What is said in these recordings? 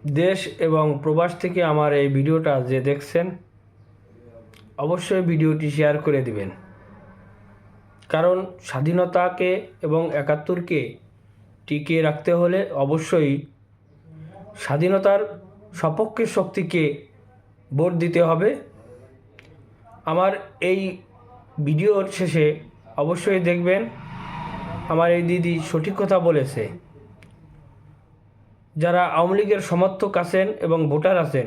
দেশ এবং প্রবাস থেকে আমার এই ভিডিওটা যে দেখছেন অবশ্যই ভিডিওটি শেয়ার করে দিবেন, কারণ স্বাধীনতাকে এবং একাত্তরকে টিকিয়ে রাখতে হলে অবশ্যই স্বাধীনতার সপক্ষের শক্তিকে ভোট দিতে হবে। আমার এই ভিডিওর শেষে অবশ্যই দেখবেন আমার এই দিদি সঠিক কথা বলেছে। যারা আওয়ামী লীগের সমর্থক আছেন এবং ভোটার আছেন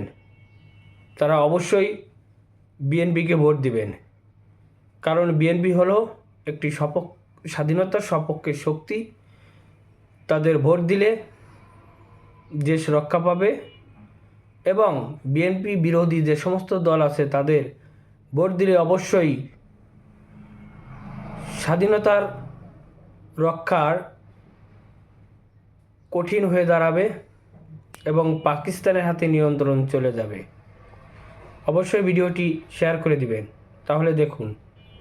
তারা অবশ্যই বিএনপিকে ভোট দিবেন, কারণ বিএনপি হলো একটি স্বাধীনতার সপক্ষে শক্তি। তাদের ভোট দিলে দেশ রক্ষা পাবে এবং বিএনপি বিরোধী যে সমস্ত দল আছে তাদের ভোট দিলে অবশ্যই স্বাধীনতার রক্ষার কঠিন হয়ে দাঁড়াবে এবং পাকিস্তানের হাতে নিয়ন্ত্রণ চলে যাবে। অবশ্যই ভিডিওটি শেয়ার করে দিবেন, তাহলে দেখুন।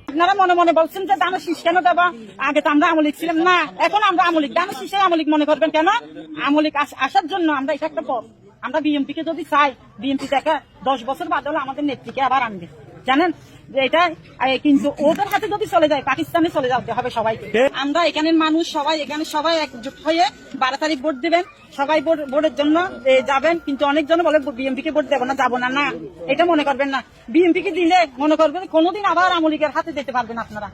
আপনারা মনে মনে বলছেন যে দানের শীষ কেন দেবা, আগে তো আমরা আমলিক ছিলাম না, এখন আমরা আমলিক। দানের শীষের আমলিক মনে করবেন কেন? আমলিক আসার জন্য আমরা এটা একটা পথ। আমরা বিএনপি কে যদি চাই, বিএনপি দেখে 10 বছর বাদ হলে আমাদের নেত্রীকে আবার আনবে, জানেন যে এটা। কিন্তু ওদের হাতে যদি চলে যায়, পাকিস্তানে চলে যেতে হবে সবাইকে। আমরা এখানের মানুষ সবাই একজোট হয়ে 12 তারিখ ভোট দিবেন। সবাই ভোটের জন্য যাবেন, কিন্তু অনেকজন বলে বিএনপি কে ভোট দেবো না, যাবো না। না, এটা মনে করবেন না। বিএনপি কে দিলে মনে করবেন কোনোদিন আবার আওয়ামী লীগের হাতে যেতে পারবেন আপনারা।